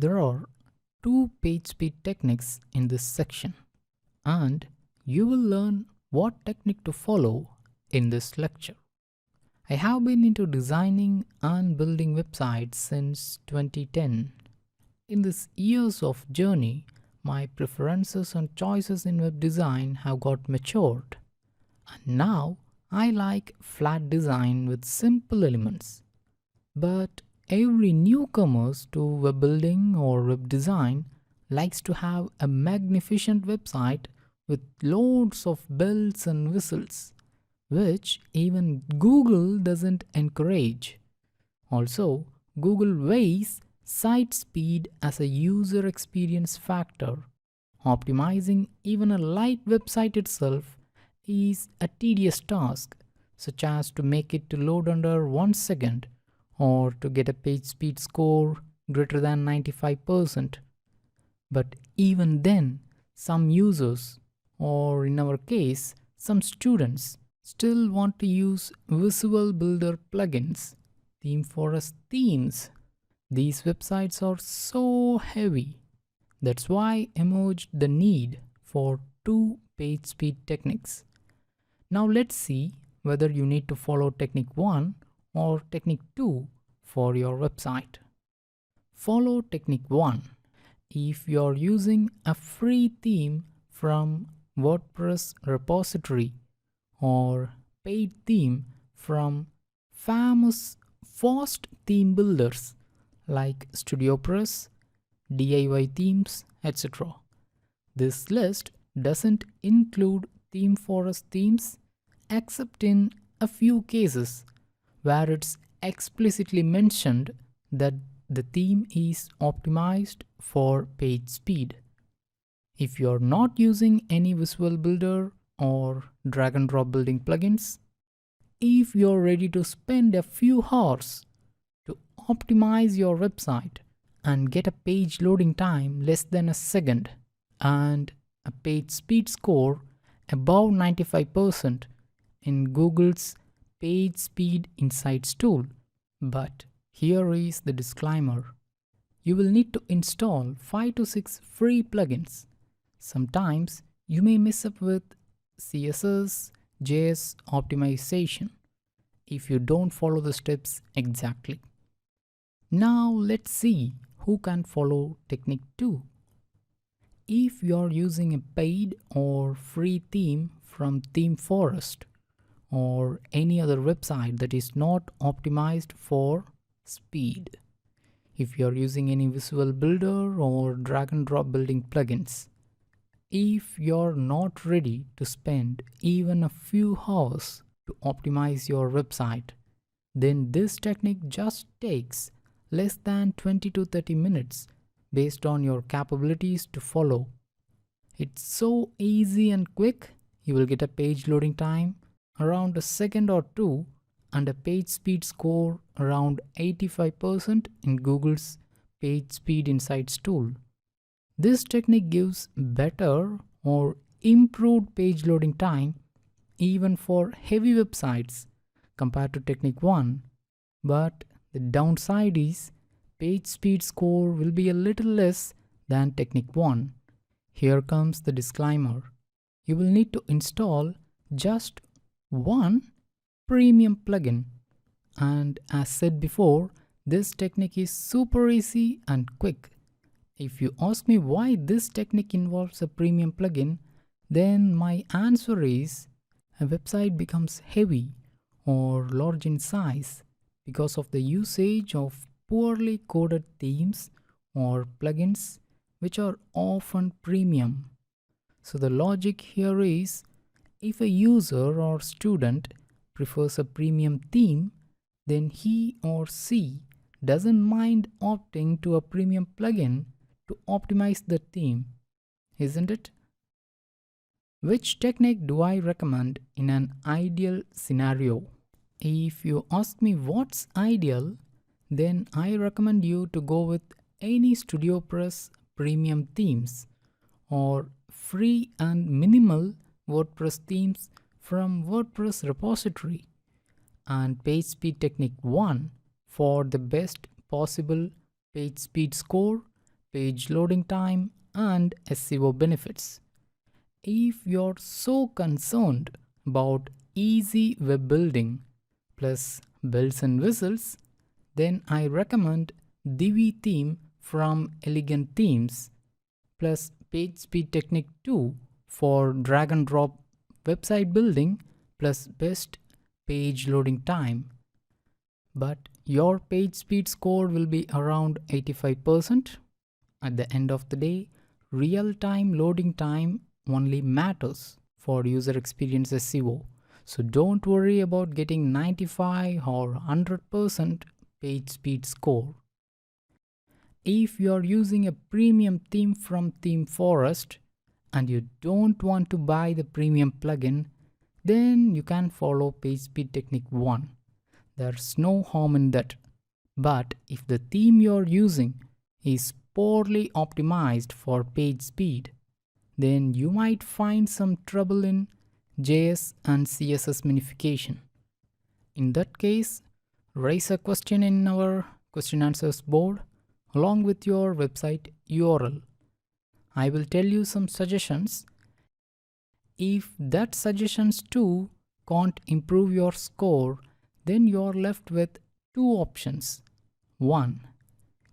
There are two page speed techniques in this section, and you will learn what technique to follow in this lecture. I have been into designing and building websites since 2010. In this years of journey, my preferences and choices in web design have got matured, and now I like flat design with simple elements. But every newcomers to web building or web design likes to have a magnificent website with loads of bells and whistles, which even Google doesn't encourage. Also, Google weighs site speed as a user experience factor. Optimizing even a light website itself is a tedious task, such as to make it to load under 1 second or to get a page speed score greater than 95%. But even then, some users, or in our case, some students, still want to use Visual Builder plugins, Theme Forest themes. These websites are so heavy. That's why emerged the need for two page speed techniques. Now let's see whether you need to follow technique 1 or technique 2 for your website. Follow technique 1 if you're using a free theme from WordPress repository or paid theme from famous fast theme builders like StudioPress, DIY themes, etc. This list doesn't include Theme Forest themes except in a few cases where it's explicitly mentioned that the theme is optimized for page speed. If you're not using any Visual Builder or drag and drop building plugins, if you're ready to spend a few hours to optimize your website and get a page loading time less than a second and a page speed score above 95% in Google's Page Speed Insights tool. But here is the disclaimer. You will need to install 5 to 6 free plugins. Sometimes you may mess up with CSS, JS optimization if you don't follow the steps exactly. Now let's see who can follow technique 2. If you're using a paid or free theme from Theme Forest or any other website that is not optimized for speed, if you're using any Visual Builder or drag and drop building plugins, if you're not ready to spend even a few hours to optimize your website, then this technique just takes less than 20 to 30 minutes based on your capabilities to follow. It's so easy and quick. You will get a page loading time around a second or two and a page speed score around 85% in Google's Page Speed Insights tool. This technique gives better or improved page loading time even for heavy websites compared to technique 1, but the downside is page speed score will be a little less than technique 1. Here comes the disclaimer. You will need to install just one premium plugin, and as said before, this technique is super easy and quick. If you ask me why this technique involves a premium plugin, then my answer is a website becomes heavy or large in size because of the usage of poorly coded themes or plugins which are often premium. So the logic here is, if a user or student prefers a premium theme, then he or she doesn't mind opting to a premium plugin to optimize the theme, isn't it? Which technique do I recommend in an ideal scenario? If you ask me what's ideal, then I recommend you to go with any StudioPress premium themes or free and minimal WordPress themes from WordPress repository, and Page Speed Technique 1 for the best possible page speed score page loading time, and SEO benefits. If you're so concerned about easy web building plus bells and whistles, then I recommend Divi theme from Elegant Themes plus Pagespeed Technique 2 for drag and drop website building plus best page loading time. But your page speed score will be around 85%. At the end of the day, real-time loading time only matters for user experience SEO. So don't worry about getting 95 or 100% page speed score. If you're using a premium theme from Theme Forest and you don't want to buy the premium plugin, then you can follow PageSpeed Technique 1. There's no harm in that. But if the theme you're using is poorly optimized for page speed, then you might find some trouble in JS and CSS minification. In that case, raise a question in our question answers board along with your website URL. I will tell you some suggestions. If that suggestions too can't improve your score, then you're left with two options. 1.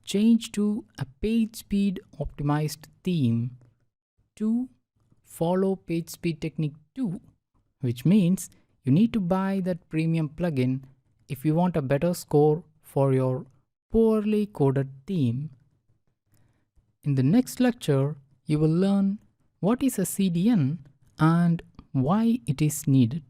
Change to a page speed optimized theme. 2. Follow PageSpeed Technique 2, which means you need to buy that premium plugin if you want a better score for your poorly coded theme. In the next lecture, you will learn what is a CDN and why it is needed.